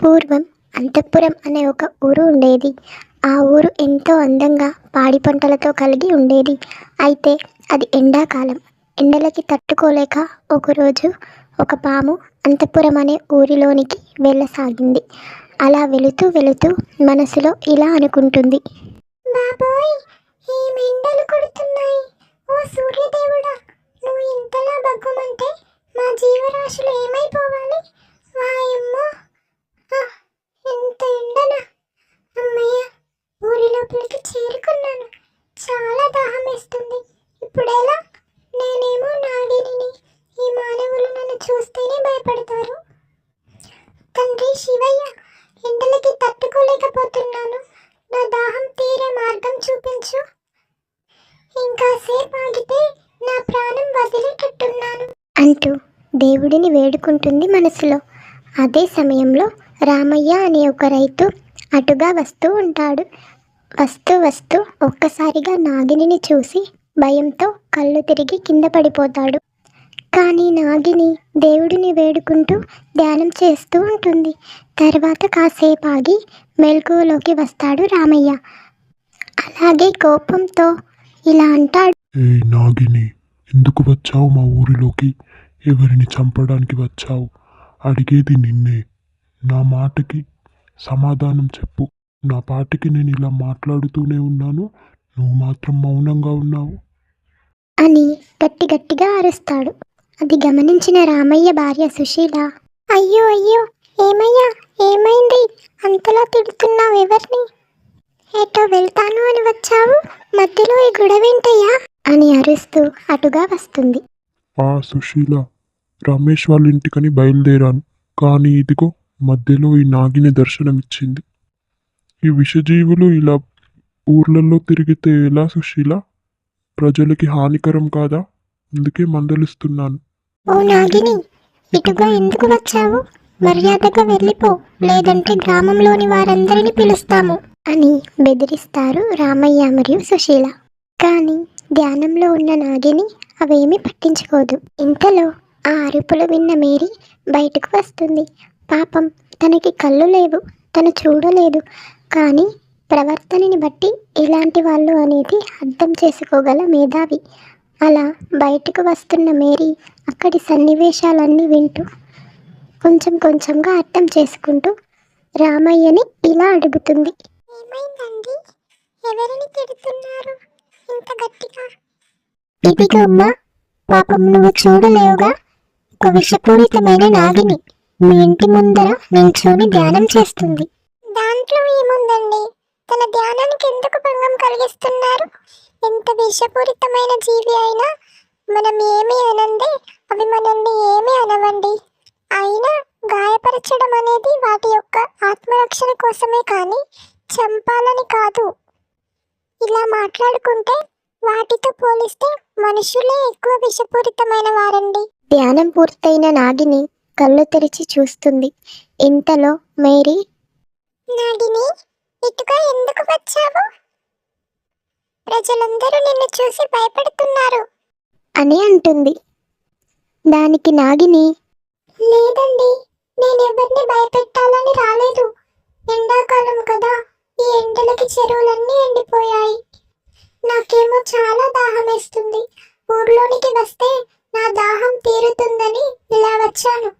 పూర్వం అంతఃపురం అనే ఒక ఊరు ఉండేది. ఆ ఊరు ఎంతో అందంగా పాడి పంటలతో కలిగి ఉండేది. అయితే అది ఎండాకాలం. ఎండలకి తట్టుకోలేక ఒకరోజు ఒక పాము అంతఃపురం అనే ఊరిలోనికి వెళ్ళసాగింది. అలా వెళుతూ వెళుతూ మనసులో ఇలా అనుకుంటుంది, బాబోయ్, ఈ మెండలు కొడుతున్నాయి. ఓ సూర్యదేవుడా, నువ్వు ఇంతలా బగ్గుమంటే మా జీవరాశులు ఏమైపోవాలి? వాయమ్మో, ఎంత ఎండనా! అమ్మయ్య, ఊరి లోపలికి చేరుకున్నాను. చాలా దాహం వేస్తుంది. ఇప్పుడెలా? నేనేమో నాగిని. ఈ మానవులు నన్ను చూస్తేనే భయపడతారు. తండ్రి శివయ్య, ఎండలకి తట్టుకోలేకపోతున్నాను. నా దాహం తీరే మార్గం చూపించు. ఇంకాసేపు ఆగితే నా ప్రాణం వదిలేటట్టున్నాను అంటూ దేవుడిని వేడుకుంటుంది మనసులో. అదే సమయంలో రామయ్య అనే ఒక రైతు అటుగా వస్తూ ఉంటాడు. వస్తూ వస్తూ ఒక్కసారిగా నాగిని చూసి భయంతో కళ్ళు తిరిగి కింద పడిపోతాడు. కానీ నాగిని దేవుడిని వేడుకుంటూ ధ్యానం చేస్తూ ఉంటుంది. తర్వాత కాసేపు ఆగి మెలకువలోకి వస్తాడు రామయ్య. అలాగే కోపంతో ఇలా అంటాడు, ఏ నాగిని, ఎందుకు వచ్చావు మా ఊరిలోకి? ఎవరిని చంపడానికి వచ్చావు? అడిగేది నిన్నే. నా మాటకి సమాధానం చెప్పు. నా పాటికి నేను ఇలా మాట్లాడుతూనే ఉన్నాను, నువ్వు మాత్రం మౌనంగా ఉన్నావు అని గట్టిగా అరుస్తాడు. అది గమనించిన రామయ్య భార్య సుశీల, అయ్యో అయ్యో, ఏమయ్యా, ఏమైంది? అంతలా తిడుతున్నావు ఎవరిని? ఏటో వెళ్తాను అని వచ్చావు, మధ్యలో ఈ గొడవేంటయ్యా అని అరుస్తూ అటుగా వస్తుంది. సుశీల, రమేష్ వాళ్ళ ఇంటికని బయలుదేరాను, కానీ ఇదిగో మధ్యలో ఈ నాగిని దర్శనమిచ్చింది. ఈ విషజీవులు ఇలా ఊర్లలో తిరిగితే ఎలా సుశీల? ప్రజలకి హానికరం కాదా? అందుకే మందలిస్తున్నాను. ఓ నాగిని, ఇటుగా ఎందుకు వచ్చావు? మర్యాదగా వెళ్ళిపో, లేదంటే గ్రామంలోని వారందరినీ పిలుస్తాము అని బెదిరిస్తారు రామయ్య మరియు సుశీల. కానీ ధ్యానంలో ఉన్న నాగిని అవేమీ పట్టించుకోదు. ఇంతలో ఆ అరుపులు విన్న మేరీ బయటకు వస్తుంది. పాపం, తనకి కళ్ళు లేవు, తను చూడలేదు. కానీ ప్రవర్తనని బట్టి ఎలాంటి వాళ్ళు అనేది అర్థం చేసుకోగల మేధావి. అలా బయటకు వస్తున్న మేరీ అక్కడి సన్నివేశాలన్నీ వింటూ కొంచెం కొంచెంగా అర్థం చేసుకుంటూ రామయ్యని ఇలా అడుగుతుంది, ఏమైందండి? ఎవరిని తిడుతున్నారు ఇంత గట్టిగా? ఇదిగో అమ్మా, పాపం నువ్వు చూడలేవుగా, ఒక విషపూరితమైన నాగిని మీ ఇంటి ముందర నిల్చొని ధ్యానం చేస్తుంది. దాంట్లో ఏముందండి? తన ధ్యానానికి ఎందుకు భంగం కలిగిస్తున్నారు? ఎంత విషపూరితమైన జీవి అయినా మనం ఏమీ అనందే అవి మనల్ని ఏమీ అనవండి. అయినా గాయపరచడం అనేది వాటి యొక్క ఆత్మరక్షణ కోసమే కానీ చంపాలని కాదు. ఇలా మాట్లాడుకుంటే వాటితో పోలిస్తే మనుషులే ఎక్కువ విషపూరితమైన వారండి. ధ్యానం పూర్తయిన నాగిని కళ్ళు తెరిచి చూస్తుంది. ఇంతలో మేరీ, నాగిని, ఇటుగా ఎందుకు వచ్చావు? ప్రజలందరూ నిన్ను చూసి భయపడుతున్నారు అని అంటుంది. దానికి నాగిని, లేదండి, నేనెవరిని భయపెట్టాలని రాలేదు. ఎండాకాలం కదా, ఈ ఎండలకి చెరువులన్నీ ఎండిపోయాయి. నాకేమో చాలా దాహం వేస్తుంది. ఊర్లోనికి వస్తే నా దాహం తీరుతుందని ఇలా వచ్చాను.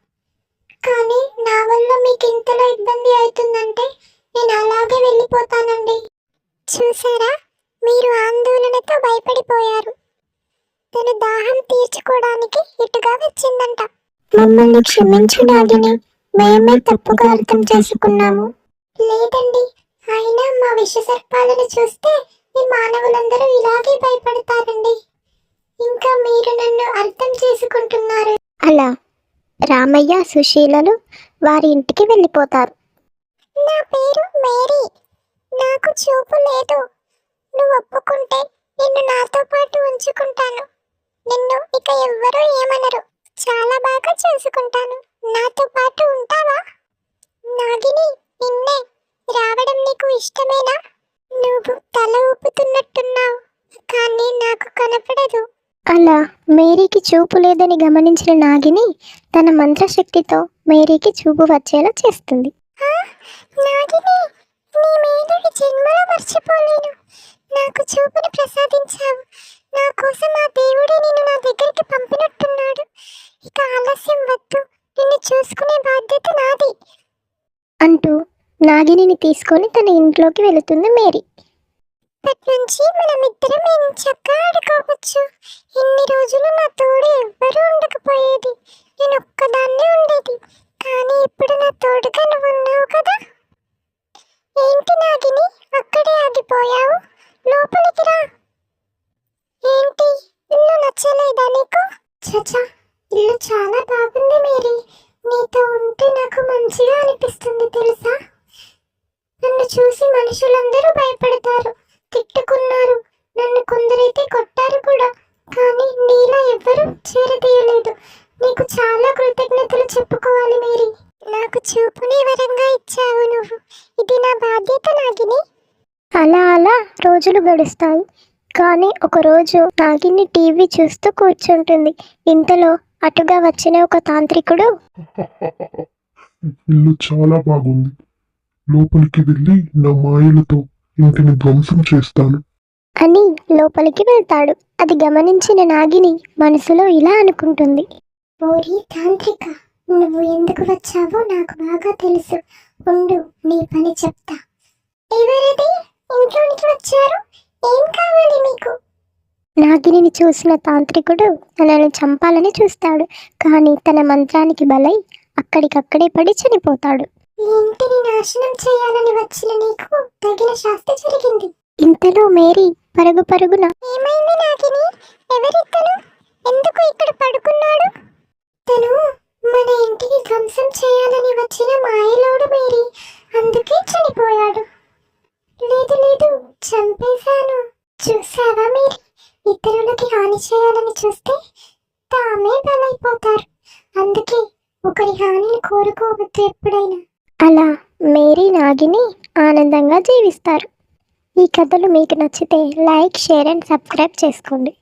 కానీ నా వల్ల మీకు ఇంతలో ఇబ్బంది అవుతుందంటే నేను అలాగే వెళ్ళిపోతానండి. చూసారా, మీరు ఆందోళనతో భయపడిపోయారు. తన దాహం తీర్చుకోవడానికి ఇటుగా వచ్చిందంట. మమ్మల్ని క్షమించు నాగిని, మేమే తప్పుగా అర్థం చేసుకున్నాము. లేదండి, అయినా మా విష సర్పాలను చూస్తే ఈ మానవులందరూ ఇలాగే భయపడతారండి. ఇంకా మీరు నన్ను అర్థం చేసుకుంటున్నారు. అలా రామయ్య సుశీలలు వారి ఇంటికి వెళ్ళిపోతారు. నా పేరు మేరీ, నాకు చూపు లేదు. నువ్వు ఒప్పుకుంటే నిన్ను నాతో పాటు ఉంచుకుంటాను. నిన్ను ఇక ఎవ్వరూ ఏమనరు. చాలా బాగా చూసుకుంటాను. నాతో పాటు ఉంటావా? నాగిని, నిన్నే. రావడం నీకు ఇష్టమేనా? నువ్వు తల ఊపుతున్నట్టున్నావు, కానీ నాకు కనపడదు. అలా మేరీకి చూపు లేదని గమనించిన నాగిని తన మంత్రశక్తితో మేరీకి చూపు వచ్చేలా చేస్తుంది. నాగిని, నీ మేలుని జన్మలో మర్చిపోలేను. నాకు చూపుని ప్రసాదించావు. నా కోసం ఆ దేవుడే నిన్ను నా దగ్గరికి పంపినట్టున్నాడు. ఇక ఆలస్యం వద్దు, నిన్ను చూసుకునే బాధ్యత నాది అంటూ నాగిని తీసుకొని తన ఇంట్లోకి వెళుతుంది మేరీ. ఇప్పటి నుంచి మనమిద్దరం చక్కగా ఆడుకోవచ్చు. ఇన్ని రోజులు నా తోడు ఎవ్వరూ ఉండకపోయేది. నేను ఒక్కదాన్నే ఉండేది. కానీ ఇప్పుడు నా తోడుగా నువ్వు ఉన్నావు కదా. ఏంటి నాగిని, అక్కడే ఆగిపోయావు? లోపలికి రా. ఏంటి, ఇల్లు నచ్చలేదా నీకు? చచా, ఇల్లు చాలా బాగుంది మేరీ. నీతో ఉంటే నాకు మంచిగా అనిపిస్తుంది తెలుసా. నన్ను చూసి మనుషులందరూ భయపడతారు, తిట్టుకున్నారు. నన్ను కొందరైతే కొట్టారు కూడా. కానీ నీలా ఎవ్వరూ చేరదీయలేదు. నీకు చాలా కృతజ్ఞతలు చెప్పుకోవాలి మేరీ. నాకు చూపుని వరంగా ఇచ్చావు నువ్వు. ఇది నా బాధ్యత నాగిని. అలా అలా రోజులు గడుస్తాయి. కానీ ఒకరోజు నాగిని టీవీ చూస్తూ కూర్చుంటుంది. ఇంతలో అటుగా వచ్చిన ఒక తాంత్రికుడు, ఇల్లు చాలా బాగుంది. లోపలికి వెళ్ళి నా మాయలతో ఇంటిని ధ్వంసం చేస్తాను అని లోపలికి వెళ్తాడు. అది గమనించిన నాగిని మనసులో ఇలా అనుకుంటుంది, ఓరి తాంత్రిక, నువ్వు ఎందుకు వచ్చావో నాకు బాగా తెలుసు. ఉండు, నీ పని చెప్తా. ఎవరిది ఇంట్లోనికి వచ్చారు? ఏం కావాలి మీకు? నాగిని చూసిన తాంత్రికుడు తనను చంపాలని చూస్తాడు. కానీ తన మంత్రానికి బలై అక్కడికక్కడే పడి చనిపోతాడు. ఈ ఇంటిని నాశనం చేయాలని వచ్చిన నీకు తగిన శాస్తి జరిగింది. ఇంతలో మేరీ పరుగు పరుగున, ఏమైంది నాగిని? ఎవరితను? ఎందుకు ఇక్కడ పడుకున్నాడు? తను మన ఇంటిని ధ్వంసం చేయాలని వచ్చిన మాయలోడు మేరీ, అందుకే చనిపోయాడు. లేదు లేదు, చంపేశాను. చూసావా మేరీ, ఇతరులకి హాని చేయాలని చూస్తే తామే బలైపోతారు. అందుకే ఒకరి హానిని కోరుకోవద్దు ఎప్పుడైనా. అలా మేరీ నాగిని ఆనందంగా జీవిస్తారు. ఈ కథలు మీకు నచ్చితే లైక్, షేర్ అండ్ సబ్స్క్రైబ్ చేసుకోండి.